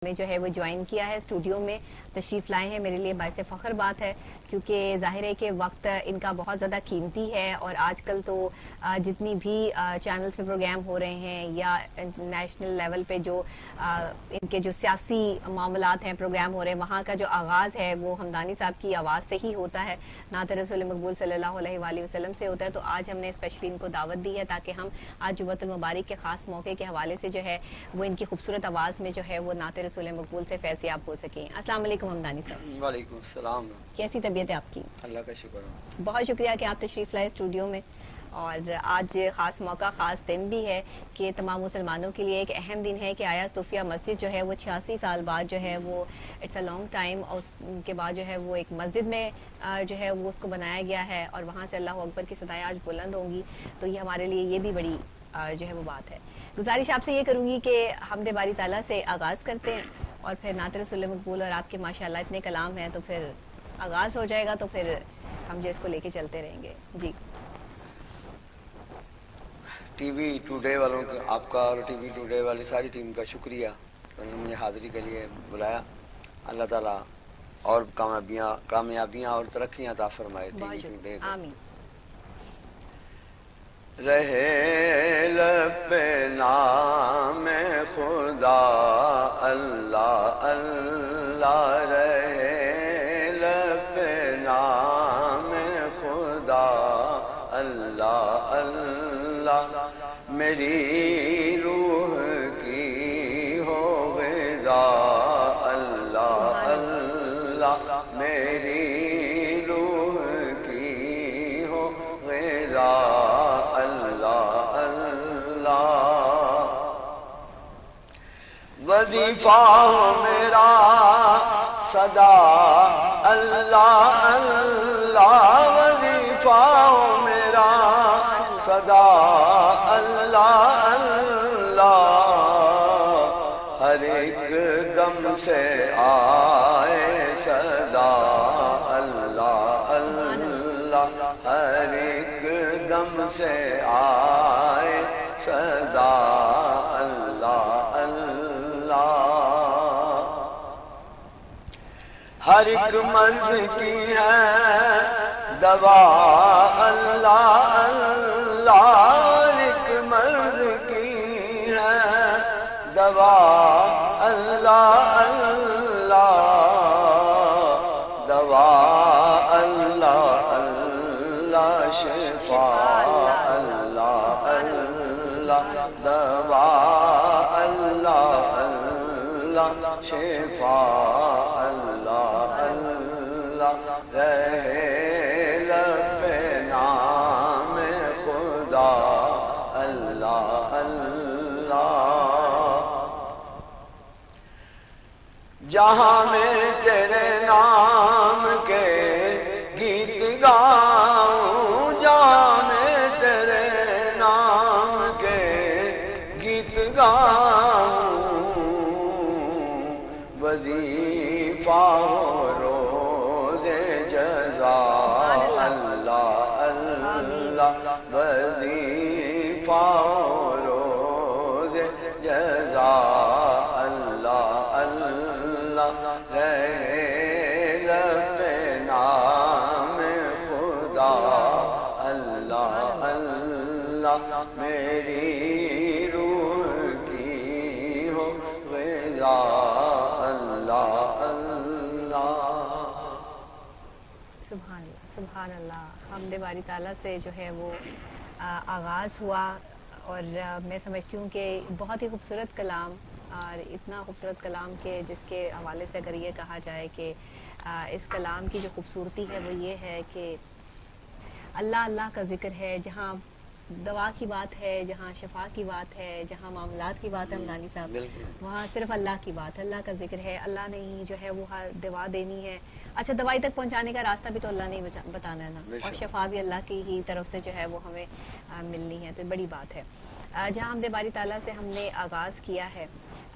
میں جو ہے وہ جوائن کیا ہے، اسٹوڈیو میں تشریف لائے ہیں، میرے لیے باعث فخر بات ہے، کیونکہ ظاہر ہے کہ وقت ان کا بہت زیادہ قیمتی ہے، اور آج کل تو جتنی بھی چینلز پہ پروگرام ہو رہے ہیں یا نیشنل لیول پہ جو ان کے جو سیاسی معاملات ہیں پروگرام ہو رہے ہیں، وہاں کا جو آغاز ہے وہ حمدانی صاحب کی آواز سے ہی ہوتا ہے، نعت رسول مقبول صلی اللہ علیہ وآلہ وسلم سے ہوتا ہے. تو آج ہم نے اسپیشلی ان کو دعوت دی ہے تاکہ ہم آج جمعۃ المبارک کے خاص موقع کے حوالے سے جو ہے وہ ان کی خوبصورت آواز میں جو ہے وہ نعت رسول مقبول سے فیضیاب ہو سکیں. السلام علیکم حمدانی صاحب. وعلیکم السلام. کیسی طبیعت ہے آپ کی؟ اللہ کا شکر ہے. بہت شکریہ کہ آپ تشریف لائے اسٹوڈیو میں، اور آج خاص موقع خاص دن بھی ہے کہ تمام مسلمانوں کے لیے ایک اہم دن ہے کہ آیا صوفیہ مسجد جو ہے وہ 86 سال بعد جو ہے وہ اٹس اے لانگ ٹائم، اور اس کے بعد جو ہے وہ ایک مسجد میں جو ہے وہ اس کو بنایا گیا ہے، اور وہاں سے اللہ اکبر کی صدائیں آج بلند ہوں گی. تو یہ ہمارے لیے یہ بھی بڑی جو ہے وہ بات ہے. گزارش آپ سے یہ کروں گی کہ حمد باری تعالیٰ سے آغاز کرتے ہیں، اور پھر نعت رسول مقبول اور آپ کے ماشاءاللہ اتنے کلام ہیں تو پھر آغاز ہو جائے گا، تو پھر ہم جو اس کو لے کے چلتے رہیں گے. جی. ٹی وی ٹوڈے والوں کا، آپ کا اور ٹی وی ٹوڈے والی ساری ٹیم کا شکریہ، انہوں نے مجھے حاضری کے لیے بلایا. اللہ تعالیٰ اور کامیابیاں اور ترقیاں عطا فرمائے ٹی وی ٹوڈے کو. آمین. رہے لب نام خدا اللہ اللہ، رہے لب نام خدا اللہ اللہ، میری روح کی ہو غذا اللہ اللہ، میری روح کی ہو غذا اللہ اللہ. وظیفہ میرا صدا اللہ اللہ، وظیفہ میرا صدا اللہ اللہ، ہر ایک دم سے آئے صدا اللہ اللہ، ہر ایک دم سے آئے صدا اللہ اللہ. ہر ایک مرد کی ہے دوا اللہ اللہ، ہر ایک مرد کی ہے دوا اللہ اللہ، دوا اللہ اللہ، شفا اللہ اللہ، دوا اللہ اللہ، شفا اللہ اللہ. رہے لب نام خدا اللہ اللہ، جہاں میں تیرے نام کے گیت گاؤں، جہاں میں تیرے نام کے گیت گاؤں، وظیفہ روز جزا اللہ اللہ، وظیفہ روز جزا اللہ اللہ. رہے لب نام خدا اللہ اللہ، میری روح کی ہو غذا اللہ اللہ. سبحان اللہ سبحان اللہ. حمد باری تعالیٰ سے جو ہے وہ آغاز ہوا، اور میں سمجھتی ہوں کہ بہت ہی خوبصورت کلام، اور اتنا خوبصورت کلام کہ جس کے حوالے سے اگر یہ کہا جائے کہ اس کلام کی جو خوبصورتی ہے وہ یہ ہے کہ اللہ اللہ کا ذکر ہے، جہاں دوا کی بات ہے، جہاں شفا کی بات ہے، جہاں معاملات کی بات ہے حمدانی صاحب، وہاں صرف اللہ کی بات، اللہ کا ذکر ہے. اللہ نے ہی جو ہے وہ دوا دینی ہے. اچھا، دوائی تک پہنچانے کا راستہ بھی تو اللہ نے بتانا ہے نا، اور شفا بھی اللہ کی ہی طرف سے جو ہے وہ ہمیں ملنی ہے. تو بڑی بات ہے. جہاں حمد باری تعالیٰ سے ہم نے آغاز کیا ہے،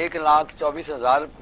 1,24,000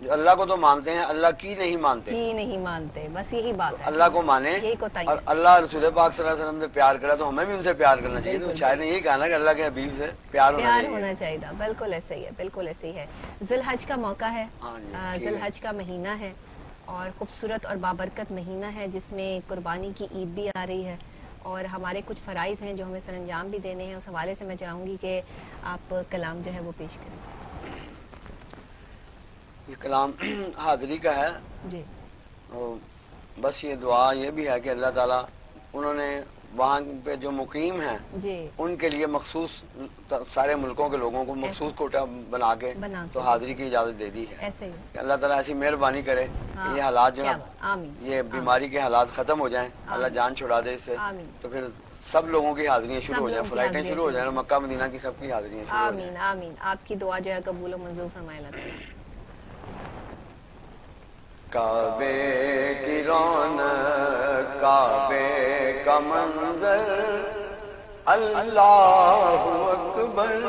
جو اللہ کو تو مانتے ہیں، اللہ کی نہیں مانتے، کی نہیں مانتے، بس یہی بات ہے، اللہ کو مانیں یہی کوتاہی اور ہے۔ اللہ رسول پاک صلی اللہ علیہ وسلم سے پیار کرا تو ہمیں بھی ان سے پیار کرنا چاہیے۔ تو شاعر نے یہی کہا نا کہ اللہ کے حبیب سے پیار ہونا چاہیے۔ بالکل ایسے ہی ہے، بالکل ایسے ہی ہے۔ ذی الحج کا موقع ہے، ذی الحج کا مہینہ ہے اور خوبصورت اور بابرکت مہینہ ہے جس میں قربانی کی عید بھی آ رہی ہے اور ہمارے کچھ فرائض ہیں جو ہمیں سر انجام بھی دینے ہیں۔ اس حوالے سے میں چاہوں گی کہ آپ کلام جو ہے وہ پیش کریں۔ یہ کلام حاضری کا ہے جی، بس یہ دعا یہ بھی ہے کہ اللہ تعالیٰ انہوں نے وہاں پہ جو مقیم ہیں جی، ان کے لیے مخصوص سارے ملکوں کے لوگوں کو مخصوص کوٹہ بنا کے تو حاضری کی اجازت دے دی ہے ایسے ہی کہ اللہ تعالیٰ ایسی مہربانی کرے کہ یہ حالات جو ہیں آمین، یہ بیماری کے حالات ختم ہو جائیں، اللہ جان چھڑا دے اس سے، آمین، تو پھر سب لوگوں کی حاضریاں شروع ہو جائیں، فلائٹیں شروع ہو جائیں، مکہ مدینہ کی سب کی حاضریاں شروع ہو جائیں۔ آمین آمین، آپ کی دعا جو ہے قبول و منظور فرمائے اللہ تعالیٰ۔ کعبے کی رونق، کعبے کا منظر، اللہ اکبر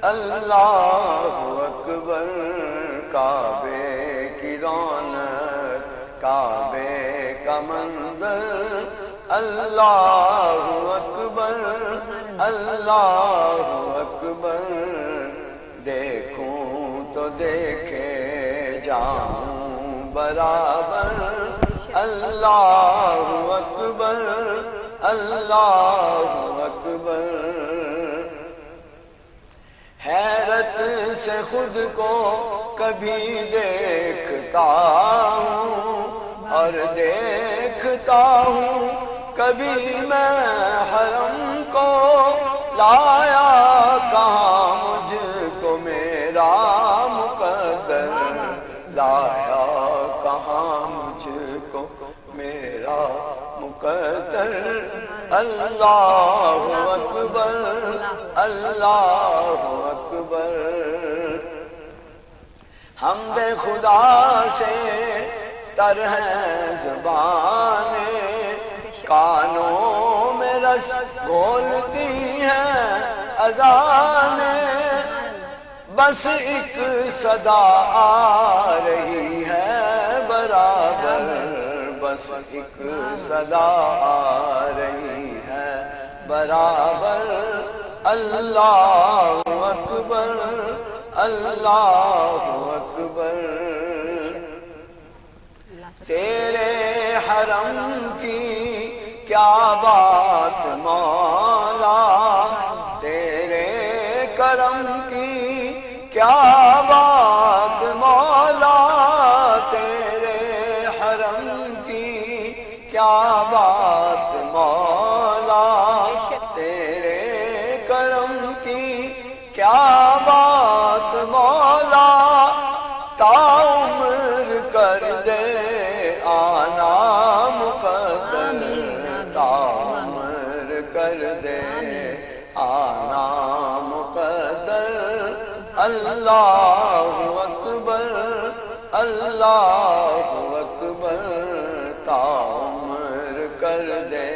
اللہ اکبر، کعبے کی رونق، کعبے کا منظر، اللہ اکبر اللہ اکبر، دیکھوں تو دیکھے جاؤں برابر، اللہ اکبر اللہ اکبر، حیرت سے خود کو کبھی دیکھتا ہوں اور دیکھتا ہوں کبھی میں حرم کو، لایا کہاں مجھ کو میرا مقدر، لایا کہاں مجھ کو میرا مقدر، اللہ اکبر اللہ اکبر، حمد خدا سے تر ہے زبانیں، کانوں میں رس گھولتی ہیں اذانیں، بس ایک صدا آ رہی ہے برابر، بس ایک صدا آ رہی ہے برابر، اللہ اکبر اللہ اکبر، تیرے حرم کی کیا بات مولا، تیرے کرم کی کیا بات مولا، تیرے حرم کی کیا بات مولا، تیرے کرم کی کیا بات مولا، تا عمر کر دے آنا مقدر، تا عمر کر دے آنا مقدر، اللہ اکبر اللہ اکبر، تا عمر کر دے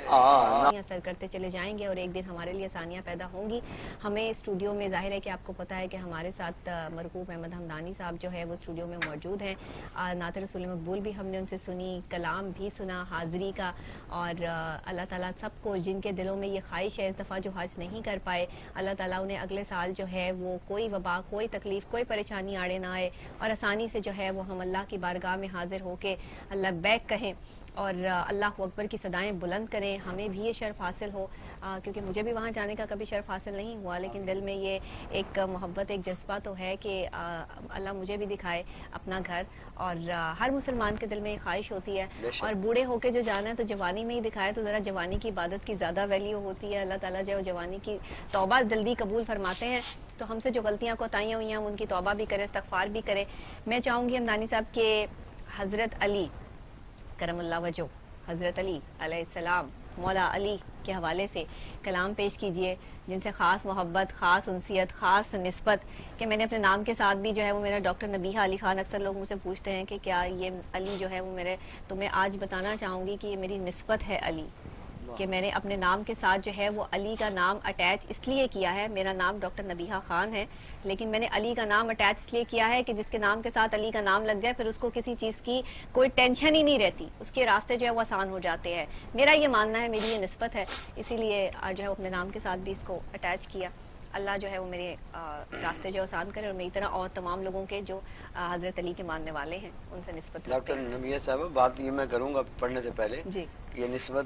آنا۔ اثر کرتے چلے جائیں گے اور ایک دن ہمارے لیے آسانیاں پیدا ہوں گی۔ ہمیں اسٹوڈیو میں ظاہر ہے کہ آپ کو پتہ ہے کہ ہمارے ساتھ مرحوم احمد حمدانی صاحب جو ہے وہ اسٹوڈیو میں موجود ہیں۔ نعت رسول مقبول بھی ہم نے ان سے سنی، کلام بھی سنا حاضری کا، اور اللہ تعالیٰ سب کو جن کے دلوں میں یہ خواہش ہے اس دفعہ جو حج نہیں کر پائے، اللہ تعالیٰ انہیں اگلے سال جو ہے وہ کوئی وبا، کوئی تکلیف، کوئی پریشانی آڑے نہ آئے اور آسانی سے جو ہے وہ ہم اللہ کی بارگاہ میں حاضر ہو کے اللہ بیک کہیں اور اللہ اکبر کی صدائیں بلند کریں، ہمیں بھی یہ شرف حاصل ہو، کیونکہ مجھے بھی وہاں جانے کا کبھی شرف حاصل نہیں ہوا، لیکن دل میں یہ ایک محبت، ایک جذبہ تو ہے کہ اللہ مجھے بھی دکھائے اپنا گھر، اور ہر مسلمان کے دل میں یہ خواہش ہوتی ہے، اور بوڑھے ہو کے جو جانا ہے تو جوانی میں ہی دکھائے تو ذرا جوانی کی عبادت کی زیادہ ویلیو ہوتی ہے۔ اللہ تعالیٰ جو جوانی کی توبہ جلدی قبول فرماتے ہیں، تو ہم سے جو غلطیاں کوتاہیاں ہوئی ہیں ہم ان کی توبہ بھی کریں، استغفار بھی کریں۔ میں چاہوں گی حمدانی صاحب کے حضرت علی کرم اللہ وجہ، حضرت علی علیہ السلام، مولا علی کے حوالے سے کلام پیش کیجئے، جن سے خاص محبت، خاص انسیت، خاص نسبت، کہ میں نے اپنے نام کے ساتھ بھی جو ہے وہ میرا ڈاکٹر نبیہہ علی خان، اکثر لوگ مجھ سے پوچھتے ہیں کہ کیا یہ علی جو ہے وہ میرے، تو میں آج بتانا چاہوں گی کہ یہ میری نسبت ہے علی، کہ میں نے اپنے نام کے ساتھ جو ہے وہ علی کا نام اٹیچ اس لیے کیا ہے. میرا نام ڈاکٹر نبیہہ خان ہے لیکن میں نے علی کا نام اٹیچ اس لیے کیا ہے کہ جس کے نام کے ساتھ علی کا نام لگ جائے پھر اس کو کسی چیز کی کوئی ٹینشن ہی نہیں رہتی, اس کے راستے جو ہے وہ آسان ہو جاتے ہیں. میرا یہ ماننا ہے, میری یہ نسبت ہے, اسی لیے جو ہے اپنے نام کے ساتھ بھی اس کو اٹیچ کیا. اللہ جو ہے وہ میرے راستے جو آسان کرے اور میری طرح اور تمام لوگوں کے جو حضرت علی کے ماننے والے ہیں ان سے نسبت. ڈاکٹر نبیہہ صاحبہ بات یہ میں کروں گا پڑھنے سے پہلے جی, یہ نسبت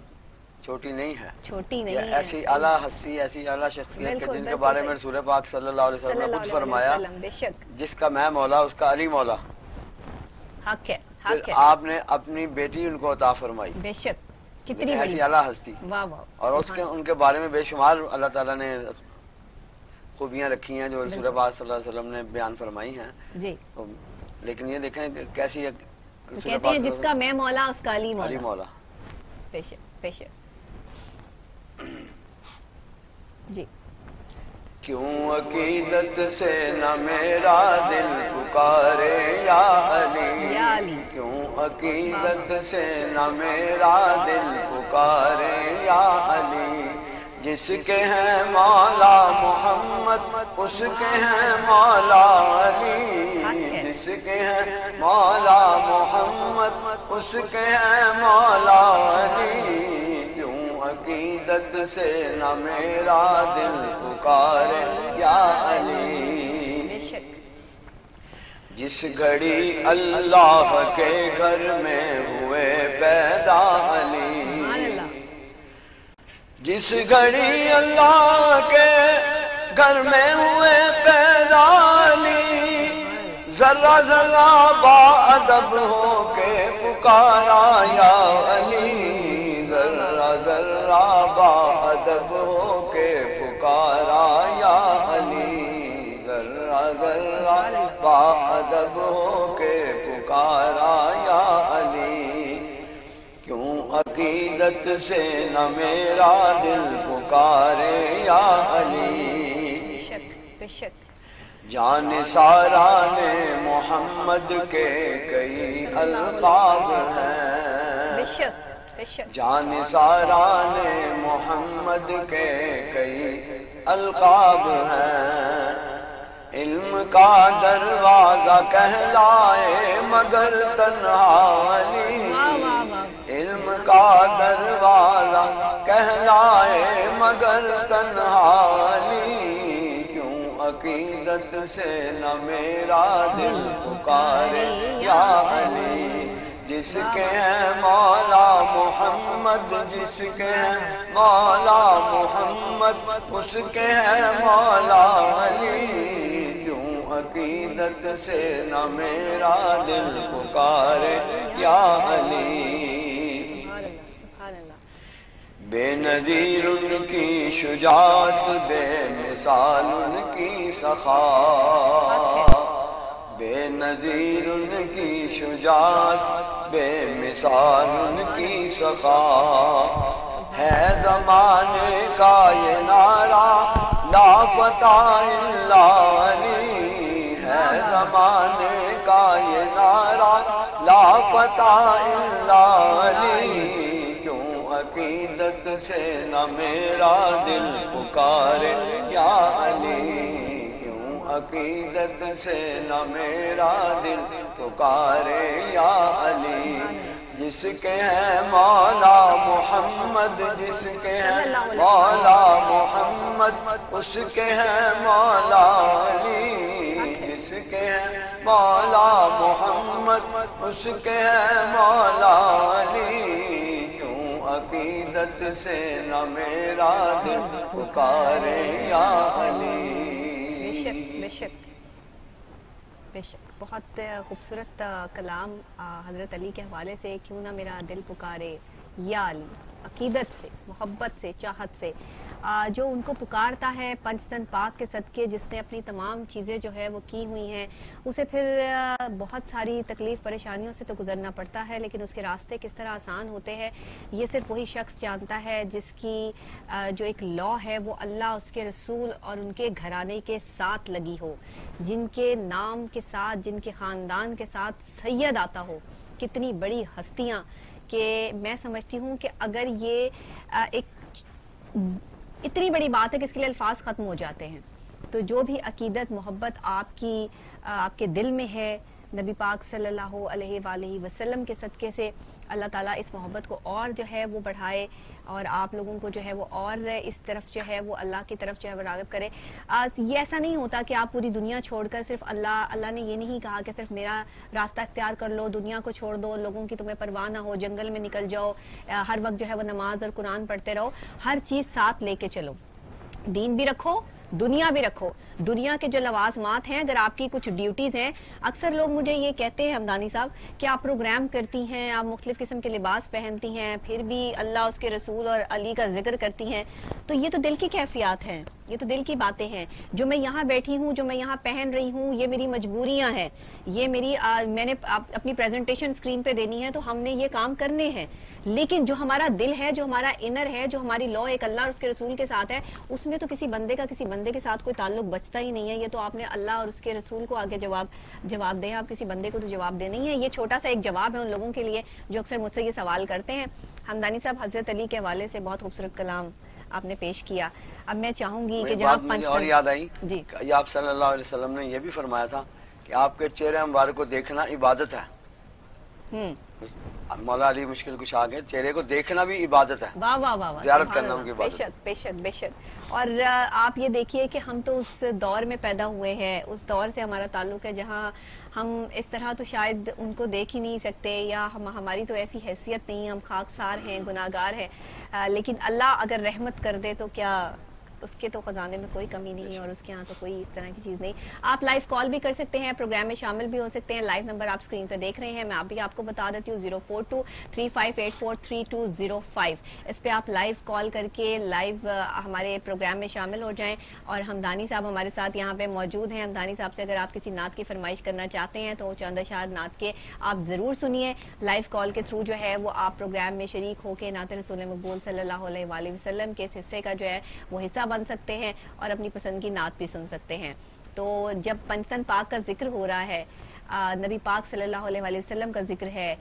چھوٹی نہیں ہے, چھوٹی نہیں ہے, ایسی اعلیٰ ہستی, ایسی اعلیٰ شخصیت کے جن کے بارے میں رسول پاک صلی اللہ علیہ وسلم نے خود فرمایا بے شک جس کا میں مولا اس کا علی مولا. حق ہے, پھر حق ہے, آپ نے اپنی بیٹی ان کو عطا فرمائی, بے شک کتنی ایسی بڑی, اعلیٰ ہستی, واہ واہ, اور اس کے ان کے بارے میں بے شمار اللہ تعالیٰ نے خوبیاں رکھی ہیں جو رسول پاک صلی اللہ علیہ وسلم نے بیان فرمائی ہیں جی. تو لیکن یہ دیکھیں کہ کیسی کہتے ہیں جس کا میں مولا اس کا علی علی مولا. بے شک بے شک. جی, کیوں عقیدت سے نہ میرا دل پکارے یا علی, کیوں عقیدت سے نہ میرا دل پکارے یا علی, جس کے ہیں مولا محمد اس کے ہیں مولا علی, جس کے ہیں مولا محمد اس کے ہیں مولا علی, عقیدت سے نہ میرا دل پکارے یا علی. جس گھڑی اللہ کے گھر میں ہوئے پیدا علی, جس گھڑی اللہ کے گھر میں ہوئے پیدا علی, ذرہ ذرہ با ادب ہو کے پکارا یا علی, ذرہ ذرہ با ادب ہو کے پکارا یا علی, ذرہ ذرہ با ادب ہو کے پکارا یا علی, کیوں عقیدت سے نہ میرا دل پکارے یا علی. جان سارا نے محمد کے کئی القاب ہیں, جان سارا نے محمد کے کئی القاب ہیں, علم کا دروازہ کہلائے مگر تنہا علی, علم کا دروازہ کہلائے مگر تنہا علی, کیوں عقیدت سے نہ میرا دل پکارے یا علی, جس کے ہیں مولا محمد جس کے ہیں مولا محمد اس کے ہیں مولا علی, کیوں عقیدت سے نہ میرا دل پکارے یا علی. بے نظیر ان کی شجاعت, بے مثال ان کی سخا, بے نظیر ان کی شجاعت, بے مثال ان کی سخا, ہے زمانے کا یہ نعرہ لا فتح الا علی, ہے زمانے کا یہ نعرہ لا فتح الا علی, کیوں عقیدت سے نہ میرا دل پکارے یا علی, کیوں عقیدت سے نہ میرا دل پکارے یا علی, جس کے ہیں مولا محمد جس کے ہیں مولا محمد اس کے ہیں مولا علی, جس کے ہیں مولا محمد اس کے ہیں مولا علی, کیوں عقیدت سے نہ میرا دل پکارے یا علی. بے شک بے شک, بہت خوبصورت کلام حضرت علی کے حوالے سے, کیوں نہ میرا دل پکارے یا علی, عقیدت سے, محبت سے, چاہت سے جو ان کو پکارتا ہے پنجتن پاک کے صدقے, جس نے اپنی تمام چیزیں جو ہے وہ کی ہوئی ہیں, اسے پھر بہت ساری تکلیف پریشانیوں سے تو گزرنا پڑتا ہے, لیکن اس کے راستے کس طرح آسان ہوتے ہیں یہ صرف وہی شخص جانتا ہے جس کی جو ایک لا ہے وہ اللہ, اس کے رسول اور ان کے گھرانے کے ساتھ لگی ہو, جن کے نام کے ساتھ, جن کے خاندان کے ساتھ سید آتا ہو. کتنی بڑی ہستیاں, کہ میں سمجھتی ہوں کہ اگر یہ ایک اتنی بڑی بات ہے کہ اس کے لیے الفاظ ختم ہو جاتے ہیں، تو جو بھی عقیدت محبت آپ کے دل میں ہے نبی پاک صلی اللہ علیہ وآلہ وسلم کے صدقے سے اللہ تعالیٰ اس محبت کو اور جو ہے وہ بڑھائے اور آپ لوگوں کو جو ہے وہ اور اس طرف جو ہے وہ اللہ کی طرف جو ہے وہ راغب کرے۔ یہ ایسا نہیں ہوتا کہ آپ پوری دنیا چھوڑ کر صرف اللہ نے یہ نہیں کہا کہ صرف میرا راستہ اختیار کر لو، دنیا کو چھوڑ دو، لوگوں کی تمہیں پرواہ نہ ہو، جنگل میں نکل جاؤ، ہر وقت جو ہے وہ نماز اور قرآن پڑھتے رہو، ہر چیز ساتھ لے کے چلو، دین بھی رکھو دنیا بھی رکھو۔ دنیا کے جو لوازمات ہیں، اگر آپ کی کچھ ڈیوٹیز ہیں، اکثر لوگ مجھے یہ کہتے ہیں حمدانی صاحب کہ آپ پروگرام کرتی ہیں، آپ مختلف قسم کے لباس پہنتی ہیں، پھر بھی اللہ اس کے رسول اور علی کا ذکر کرتی ہیں، تو یہ تو دل کی کیفیات ہیں، یہ تو دل کی باتیں ہیں۔ جو میں یہاں بیٹھی ہوں، جو میں یہاں پہن رہی ہوں، یہ میری مجبوریاں ہیں، یہ میں نے اپنی پریزنٹیشن اسکرین پہ دینی ہے تو ہم نے یہ کام کرنے ہیں، لیکن جو ہمارا دل ہے، جو ہمارا انر ہے، جو ہماری لا ایک اللہ اور اس کے رسول کے ساتھ ہے، اس میں تو کسی بندے کا کسی بندے کے ساتھ کوئی تعلق بچتا ہی نہیں ہے۔ یہ تو آپ نے اللہ اور اس کے رسول کو آگے جواب دیں، آپ کسی بندے کو تو جواب دے نہیں ہے۔ یہ چھوٹا سا ایک جواب ہے ان لوگوں کے لیے جو اکثر مجھ سے یہ سوال کرتے ہیں۔ حمدانی صاحب، حضرت علی کے حوالے سے بہت خوبصورت کلام آپ نے پیش کیا۔ اب میں چاہوں گی کہ جناب اور یاد آئی جی، آپ صلی اللہ علیہ وسلم نے یہ بھی فرمایا تھا کہ آپ کے چہرے مبارک کو دیکھنا عبادت ہے۔ مولا علی مشکل کشا کے چہرے کو دیکھنا بھی عبادت ہے، واہ واہ واہ، زیارت کرنا ان کی عبادت۔ بے شک بے شک۔ اور آپ یہ دیکھیے کہ ہم تو اس دور میں پیدا ہوئے ہیں، اس دور سے ہمارا تعلق ہے جہاں ہم اس طرح تو شاید ان کو دیکھ ہی نہیں سکتے، یا ہماری تو ایسی حیثیت نہیں، ہم خاکسار ہیں، گناہگار ہیں، لیکن اللہ اگر رحمت کر دے تو کیا اس کے تو خزانے میں کوئی کمی نہیں ہے، اور اس کے ہاں تو کوئی اس طرح کی چیز نہیں۔ آپ لائیو کال بھی کر سکتے ہیں، پروگرام میں شامل بھی ہو سکتے ہیں۔ لائیو نمبر آپ اسکرین پہ دیکھ رہے ہیں، میں آپ کو بتا دیتی ہوں 0423584325، اس پہ آپ لائیو کال کر کے لائیو ہمارے پروگرام میں شامل ہو جائیں۔ اور حمدانی صاحب ہمارے ساتھ یہاں پہ موجود ہیں۔ حمدانی صاحب سے اگر آپ کسی نعت کی فرمائش کرنا چاہتے ہیں تو چند اشعار نعت کے آپ ضرور سنیے، لائیو کال کے تھرو جو ہے وہ آپ پروگرام میں شریک ہو کے نعت رسول مقبول صلی اللہ علیہ وآلہ وسلم کے اس حصے کا جو ہے وہ حصہ بن سکتے ہیں اور اپنی پسند کی نعت بھی سن سکتے ہیں۔ تو جب پنجتن پاک کا ذکر ہو رہا ہے، نبی پاک صلی اللہ علیہ وآلہ وسلم کا ذکر ہے،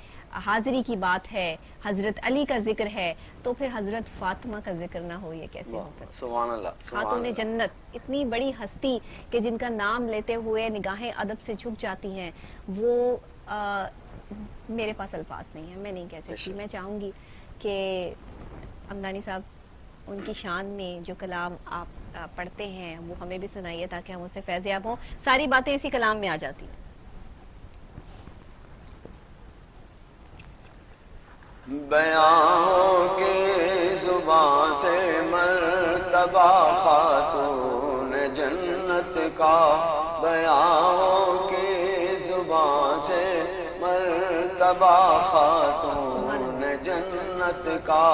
حاضری کی بات ہے، حضرت علی کا ذکر ہے، تو پھر حضرت فاطمہ کا ذکر نہ ہو، یہ کیسے ہو سکتا ہے؟ سبحان اللہ، خاتون جنت، اتنی بڑی ہستی کہ جن کا نام لیتے ہوئے نگاہیں ادب سے جھک جاتی ہیں، وہ میرے پاس الفاظ نہیں ہیں، میں نہیں کہہ سکتی۔ میں چاہوں گی کہ حمدانی صاحب ان کی شان میں جو کلام آپ پڑھتے ہیں وہ ہمیں بھی سنائیے تاکہ ہم اس سے فیض یاب ہوں۔ ساری باتیں اسی کلام میں آ جاتی ہیں۔ بیان کے زبان سے مرتبہ خاتون جنت کا، بیان کے زبان سے مرتبہ خاتون جنت کا،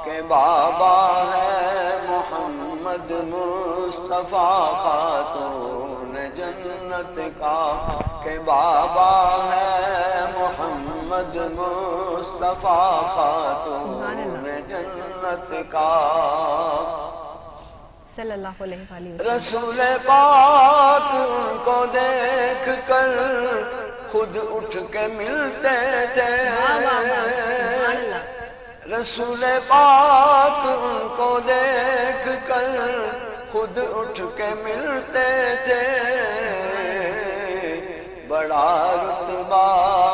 کہ بابا ہے محمد مصطفیٰ خاتون جنت کا، کہ بابا ہے محمد مصطفیٰ خاتون جنت کا، صلی اللہ علیہ وآلہ وسلم۔ رسول پاک ان کو دیکھ کر خود اٹھ کے ملتے تھے، رسول پاک ان کو دیکھ کر خود اٹھ کے ملتے تھے، بڑا رتبہ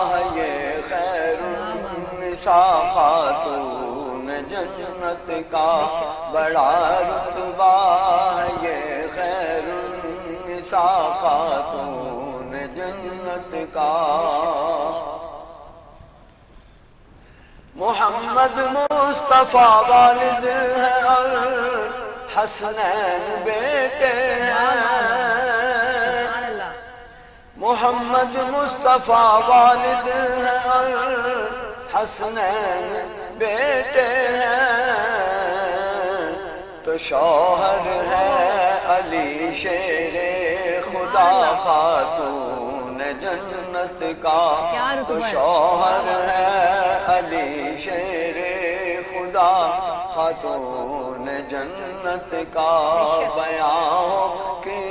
ہے یہ خیر النساء خاتون جنت کا، بڑا رتبہ ہے یہ خیر النساء خاتون جنت کا، محمد مصطفیٰ والد ہیں اور حسنین بیٹے ہیں، محمد مصطفیٰ والد ہیں اور حسنین بیٹے ہیں، تو شوہر ہے علی شیر خدا خاتون جنت کا، تو شوہر ہے علی شیر خدا خاتون جنت کا، بیان کی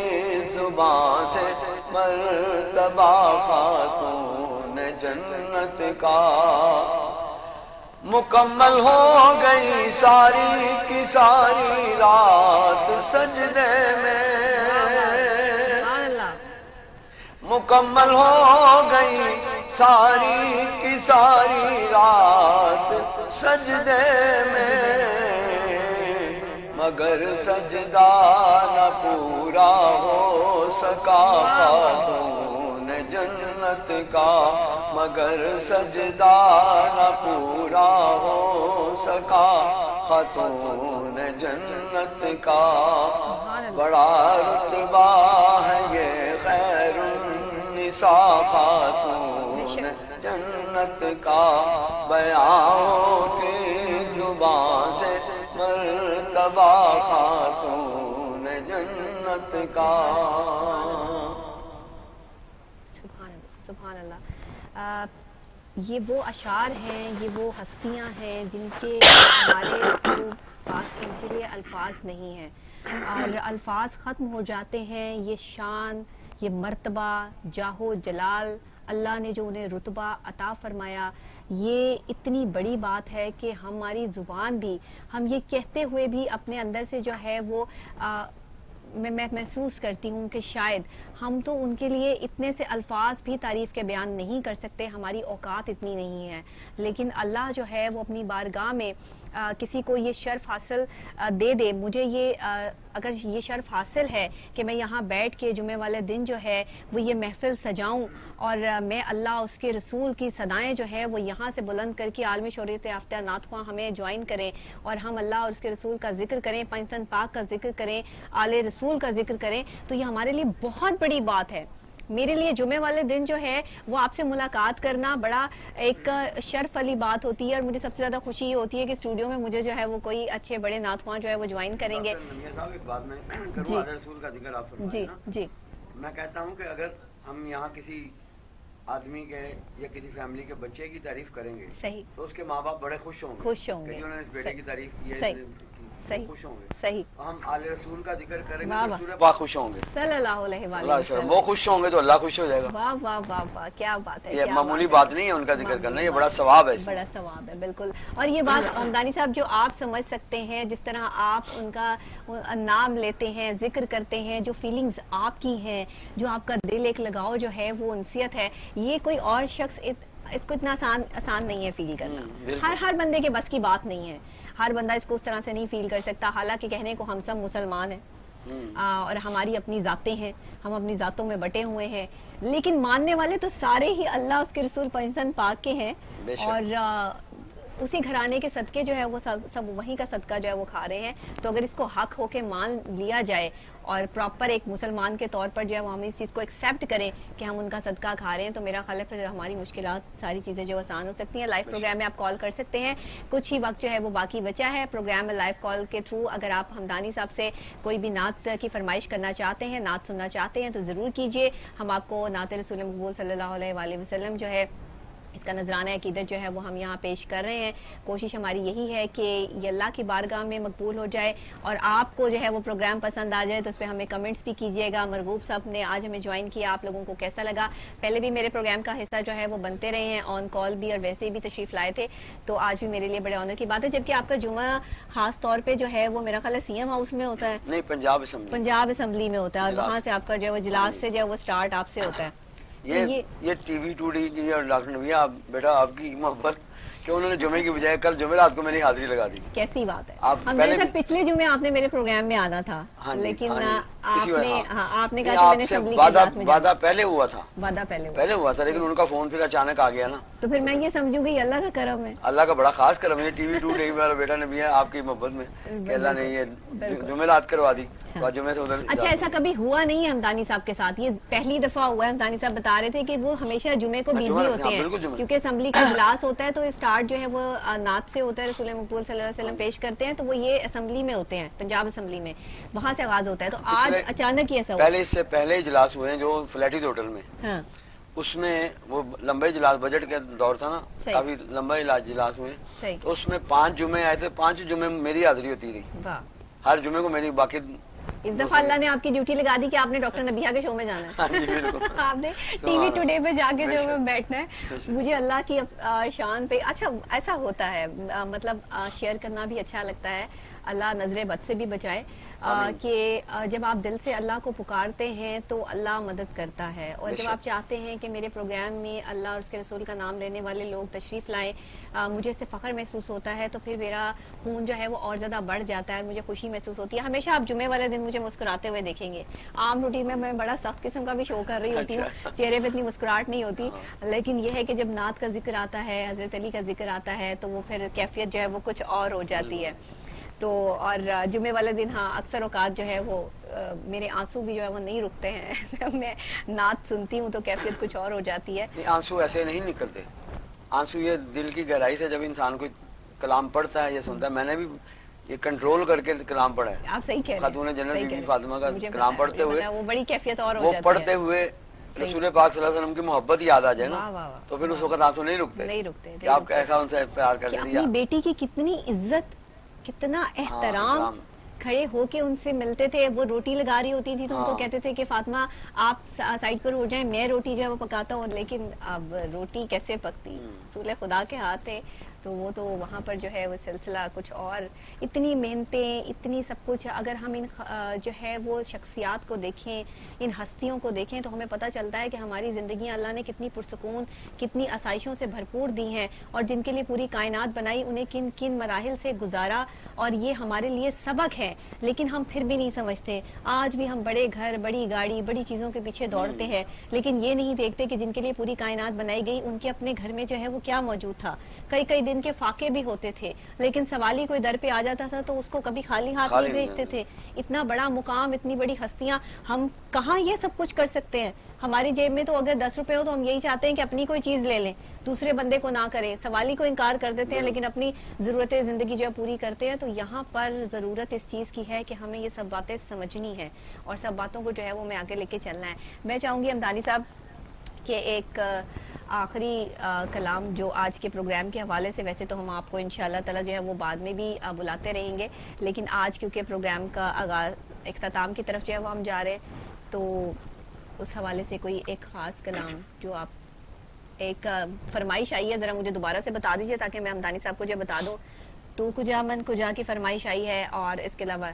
زبان سے مرتبہ خاتون جنت کا، مکمل ہو گئی ساری کی ساری رات سجدے میں، سبحان اللہ، مکمل ہو گئی ساری کی ساری رات سجدے میں، مگر سجدہ نہ پورا ہو سکا خاتون جنت کا، مگر سجدہ نہ پورا ہو سکا خاتون جنت کا، بڑا رتبہ ہے یہ خیر النساء خاتون جنت کا، بیان کی زبان سے مرتبہ خاتون جنت کا۔ سبحان اللہ، یہ وہ اشعار ہیں، یہ وہ ہستیاں ہیں جن کے ہمارے پاس ان کے لیے الفاظ نہیں ہیں، اور الفاظ ختم ہو جاتے ہیں۔ یہ شان، یہ مرتبہ، جاہ و جلال اللہ نے جو انہیں رتبہ عطا فرمایا، یہ اتنی بڑی بات ہے کہ ہماری زبان بھی، ہم یہ کہتے ہوئے بھی اپنے اندر سے جو ہے وہ میں محسوس کرتی ہوں کہ شاید ہم تو ان کے لیے اتنے سے الفاظ بھی تعریف کے بیان نہیں کر سکتے، ہماری اوقات اتنی نہیں ہے، لیکن اللہ جو ہے وہ اپنی بارگاہ میں کسی کو یہ شرف حاصل دے دے۔ مجھے یہ اگر یہ شرف حاصل ہے کہ میں یہاں بیٹھ کے جمعے والے دن جو ہے وہ یہ محفل سجاؤں، اور میں اللہ اس کے رسول کی صدائیں جو ہے وہ یہاں سے بلند کر کے عالمی شہرت یافتہ نعت خواں ہمیں جوائن کریں، اور ہم اللہ اور اس کے رسول کا ذکر کریں، پنجتن پاک کا ذکر کریں، آل رسول کا ذکر کریں، تو یہ ہمارے لیے بہت بڑی بات ہے۔ میرے لیے جمعے والے دن جو ہے وہ آپ سے ملاقات کرنا بڑا ایک شرف والی بات ہوتی ہے، اور مجھے سب سے زیادہ خوشی یہ ہوتی ہے کہ اسٹوڈیو میں مجھے جو ہے وہ کوئی اچھے بڑے نعت خواں جو ہے وہ جوائن کریں گے۔ جی جی، میں کہتا ہوں کہ اگر ہم یہاں کسی آدمی کے یا کسی فیملی کے بچے کی تعریف کریں گے صحیح، تو اس کے ماں باپ بڑے خوش ہوں گے، خوش ہوں گے، انہوں نے اس بیٹے کی تعریف کی ہے، صحیح، خوش ہوں گے۔ صحیح، ہم آل رسول کا ذکر کریں گے تو رسول پاک خوش ہوں گے صلی اللہ علیہ وسلم، وہ خوش ہوں گے تو اللہ خوش ہو جائے گا۔ واہ واہ واہ واہ، کیا بات ہے، یہ معمولی بات نہیں ہے ان کا ذکر کرنا، یہ بڑا ثواب ہے، بڑا ثواب ہے، بالکل۔ اور یہ بات حمدانی صاحب جو آپ سمجھ سکتے ہیں، جس طرح آپ ان کا نام لیتے ہیں، ذکر کرتے ہیں، جو فیلنگز آپ کی ہیں، جو آپ کا دل ایک لگاؤ جو ہے وہ انسیت ہے، یہ کوئی اور شخص اس کو اتنا آسان نہیں ہے فیل کرنا، ہر بندے کے بس کی بات نہیں ہے، ہر بندہ اس کو اس طرح سے نہیں فیل کر سکتا۔ حالانکہ کہنے کو ہم سب مسلمان ہیں اور ہماری اپنی ذاتیں ہیں، ہم اپنی ذاتوں میں بٹے ہوئے ہیں، لیکن ماننے والے تو سارے ہی اللہ اس کے رسول پنجتن پاک کے ہیں، اور اسی گھرانے کے صدقے جو ہے وہ سب وہیں کا صدقہ جو ہے وہ کھا رہے ہیں۔ تو اگر اس کو حق ہو کے مان لیا جائے اور پراپر ایک مسلمان کے طور پر جو ہے وہ ہم اس چیز کو ایکسیپٹ کریں کہ ہم ان کا صدقہ کھا رہے ہیں، تو میرا خیال ہے پھر ہماری مشکلات ساری چیزیں جو آسان ہو سکتی ہیں۔ لائیو پروگرام میں آپ کال کر سکتے ہیں، کچھ ہی وقت جو ہے وہ باقی بچا ہے پروگرام میں۔ لائیو کال کے تھرو اگر آپ حمدانی صاحب سے کوئی بھی نعت کی فرمائش کرنا چاہتے ہیں، نعت سننا چاہتے ہیں تو ضرور کیجیے، ہم آپ کو نعت رسول مقبول صلی اللہ علیہ وآلہ وسلم جو ہے اس کا نذرانہ عقیدت جو ہے وہ ہم یہاں پیش کر رہے ہیں۔ کوشش ہماری یہی ہے کہ یہ اللہ کی بارگاہ میں مقبول ہو جائے، اور آپ کو جو ہے وہ پروگرام پسند آ جائے تو اس پہ ہمیں کمنٹس بھی کیجیے گا۔ مرغوب صاحب نے آج ہمیں جوائن کیا، آپ لوگوں کو کیسا لگا؟ پہلے بھی میرے پروگرام کا حصہ جو ہے وہ بنتے رہے ہیں، آن کال بھی اور ویسے بھی تشریف لائے تھے، تو آج بھی میرے لیے بڑے آنر کی بات ہے۔ جبکہ آپ کا جمعہ خاص طور پہ جو ہے وہ میرا خیال ہے سی ایم ہاؤس میں ہوتا ہے، نہیں پنجاب اسمبلی میں ہوتا ہے، اور وہاں سے آپ کا جو ہے وہ اجلاس سے جو ہے وہ اسٹارٹ آپ سے ہوتا ہے۔ یہ ٹی وی ٹوڈے کی اور ڈاکٹر نبیہ بیٹا آپ کی محبت کہ انہوں نے جمعے کی بجائے کل جمعرات کو میری حاضری لگا دی، کیسی بات ہے۔ ہم نے سب پچھلے جمعے آپ نے میرے پروگرام میں آنا تھا، لیکن آپ نے کہا کہ میں نے اسمبلی کے ساتھ میں وعدہ پہلے ہوا تھا، پہلے ہوا تھا، لیکن ان کا فون پھر اچانک آ گیا نا، تو پھر میں یہ سمجھوں گی اللہ کا کرم ہے، اللہ کا بڑا خاص کرم ہے۔ ٹی وی ٹوڈے والا بیٹا نبیہ آپ کی محبت میں کہ اللہ نے یہ جمعرات کروا دی، جمعے سے ادھر۔ اچھا، ایسا کبھی ہوا نہیں ہے حمدانی صاحب کے ساتھ؟ یہ پہلی دفعہ ہوا ہے۔ حمدانی صاحب بتا رہے تھے کہ وہ ہمیشہ جمعے کو بزی ہوتے ہیں کیونکہ اسمبلی کا اجلاس ہوتا ہے، تو اسٹارٹ جو ہے وہ نعت سے ہوتا ہے، رسول مقبول صلی اللہ علیہ وسلم پیش کرتے ہیں، تو وہ یہ اسمبلی میں ہوتے ہیں، پنجاب اسمبلی میں، وہاں سے آغاز ہوتا ہے۔ تو آج اچانک یہ ایسا ہوا؟ پہلے اس سے پہلے اجلاس ہوئے ہیں جو فلیٹیز ہوٹل میں، اس میں وہ لمبے اجلاس بجٹ کا دور تھا نا، کافی لمبا اجلاس ہوئے، تو اس میں 5 جمعے آئے تھے، 5 جمعے میری حاضری ہوتی رہی، ہر جمعے کو میری، باقی اس دفعہ اللہ نے آپ کی ڈیوٹی لگا دی کہ آپ نے ڈاکٹر نبیہ کے شو میں جانا ہے. آپ نے ٹی وی ٹوڈے پہ جا کے جو ہے بیٹھنا ہے. مجھے اللہ کی شان پہ اچھا ایسا ہوتا ہے, مطلب شیئر کرنا بھی اچھا لگتا ہے. اللہ نظر بد سے بھی بچائے کہ جب آپ دل سے اللہ کو پکارتے ہیں تو اللہ مدد کرتا ہے, اور جب آپ چاہتے ہیں کہ میرے پروگرام میں اللہ اور اس کے رسول کا نام لینے والے لوگ تشریف لائیں, مجھے اس سے فخر محسوس ہوتا ہے, تو پھر میرا خون جو ہے وہ اور زیادہ بڑھ جاتا ہے, مجھے خوشی محسوس ہوتی ہے. ہمیشہ آپ جمعے والے دن مجھے مسکراتے ہوئے دیکھیں گے. عام روٹین میں بڑا سخت قسم کا بھی شو کر رہی ہوتی ہوں, چہرے پہ اتنی مسکراہٹ نہیں ہوتی, لیکن یہ ہے کہ جب نعت کا ذکر آتا ہے, حضرت علی کا ذکر آتا ہے, تو وہ پھر کیفیت جو ہے وہ کچھ اور ہو جاتی ہے. تو اور جمعے والے دن ہاں اکثر اوقات جو ہے وہ میرے آنسو بھی جو ہے وہ نہیں رکتے ہیں. جب میں نعت سنتی ہوں تو کیفیت کچھ اور ہو جاتی ہے. آنسو ایسے نہیں نکلتے, آنسو یہ دل کی گہرائی سے جب انسان کو کلام پڑھتا ہے یا سنتا ہے. میں نے بھی یہ کنٹرول کر کے کلام پڑھا ہے. آپ صحیح کہہ رہے ہیں, خاتون جنت بی بی فاطمہ کا کلام پڑھتے ہوئے وہ بڑی کیفیت اور ہو وہ جاتی ہے. پڑھتے ہوئے رسول پاک صلی اللہ علیہ وسلم کی محبت یاد آ جائے نا, تو پھر اس وقت آنسو نہیں رکتے کہ آپ ایسا ان سے پیار کر دیا. اپنی بیٹی کی کتنی عزت, کتنا احترام, کھڑے ہو کے ان سے ملتے تھے. وہ روٹی لگا رہی ہوتی تھی تو ان کو کہتے تھے کہ فاطمہ آپ سائڈ پر ہو جائیں, میں روٹی جو ہے وہ پکاتا ہوں. لیکن اب روٹی کیسے پکتی, رسول خدا کے ہاتھ ہے, تو وہ تو وہاں پر جو ہے وہ سلسلہ کچھ اور. اتنی محنتیں, اتنی سب کچھ. اگر ہم ان جو ہے وہ شخصیات کو دیکھیں, ان ہستیوں کو دیکھیں, تو ہمیں پتہ چلتا ہے کہ ہماری زندگیاں اللہ نے کتنی پرسکون, کتنی آسائشوں سے بھرپور دی ہیں, اور جن کے لیے پوری کائنات بنائی, انہیں کن کن مراحل سے گزارا, اور یہ ہمارے لیے سبق ہے. لیکن ہم پھر بھی نہیں سمجھتے. آج بھی ہم بڑے گھر, بڑی گاڑی, بڑی چیزوں کے پیچھے دوڑتے ہیں, لیکن یہ نہیں دیکھتے کہ جن کے لیے پوری کائنات بنائی گئی, ان کے اپنے گھر میں جو ہے وہ کیا موجود تھا. کئی کئی دن کے فاقے بھی ہوتے تھے, لیکن سوالی کوئی در پہ آ جاتا تھا تو اس کو کبھی خالی ہاتھ نہیں بھیجتے تھے. اتنا بڑا مقام, اتنی بڑی ہستیاں, ہم کہاں یہ سب کچھ کر سکتے ہیں. ہماری جیب میں تو اگر 10 روپے ہو تو ہم یہی چاہتے ہیں کہ اپنی کوئی چیز لے لیں, دوسرے بندے کو نہ کریں. سوالی کو انکار کر دیتے ہیں, لیکن اپنی ضرورتیں زندگی جو ہے پوری کرتے ہیں. تو یہاں پر ضرورت اس چیز کی ہے کہ ہمیں یہ سب باتیں سمجھنی ہے, اور سب باتوں کو جو ہے وہ میں آگے لے کے چلنا ہے. میں چاہوں گی امدانی صاحب کہ ایک آخری کلام جو آج کے پروگرام کے حوالے سے, ویسے تو ہم آپ کو انشاءاللہ تعالی جو ہے وہ بعد میں بھی بلاتے رہیں گے, لیکن آج کیونکہ پروگرام کا آغاز اختتام کی طرف جو ہے وہ ہم جا رہے ہیں, تو اس حوالے سے کوئی ایک خاص کلام جو آپ, ایک فرمائش آئی ہے, ذرا مجھے دوبارہ سے بتا دیجئے تاکہ میں امدانی صاحب کو جو بتا دوں. تو کجا من کجا کی فرمائش آئی ہے, اور اس کے علاوہ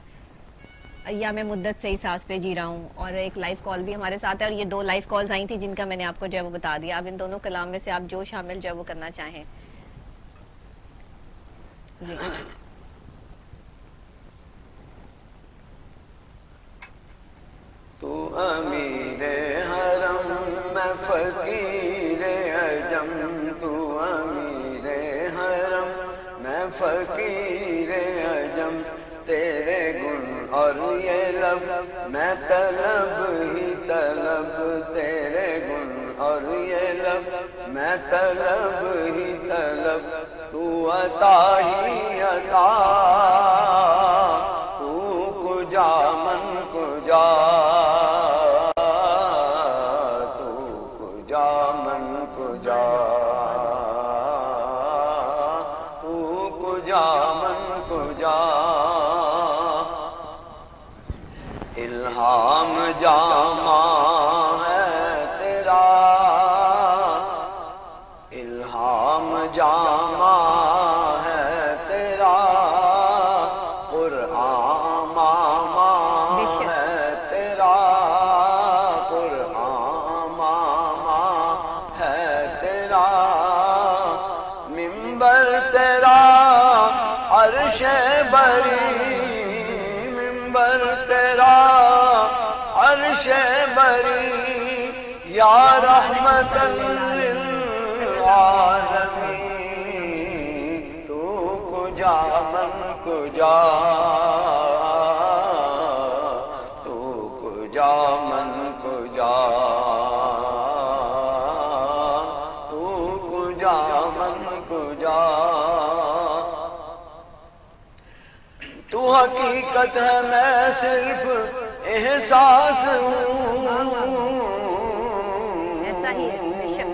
یا میں مدت سے ہی سانس پہ جی رہا ہوں, اور ایک لائیو کال بھی ہمارے ساتھ ہے, اور یہ 2 لائیو کالز آئی تھی جن کا میں نے آپ کو جو ہے وہ بتا دیا. اب ان دونوں کلام میں سے آپ جو شامل جو ہے وہ کرنا چاہیں. جی تو امیر حرم میں فقیر عجم, تو امیر حرم میں فقیر عجم, تیرے گن اور یہ لب میں طلب ہی طلب, تیرے گن اور یہ لب میں طلب ہی طلب, تو عطا ہی عطا, تو کجا من کجا, تو کجا من کجا, تو کجا من کجا. الہام جامع ہے تیرا, الہام جامع ہے تیرا, قرآن ماما ہے تیرا, قرآن ماما ہے تیرا, منبر تیرا عرش بری, منبر تیرا عرش بری, یا رحمت للعالمین, تو کجا من کجا, تو کجا من کجا, تو کجا من کجا. تو حقیقت ہے میں صرف احساس ہوں, ایسا ہی ہے بے شک.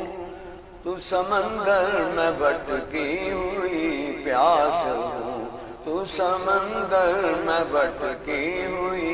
تو سمندر میں بھٹکی ہوئی پیاس ہوں, تو سمندر میں بھٹکی ہوئی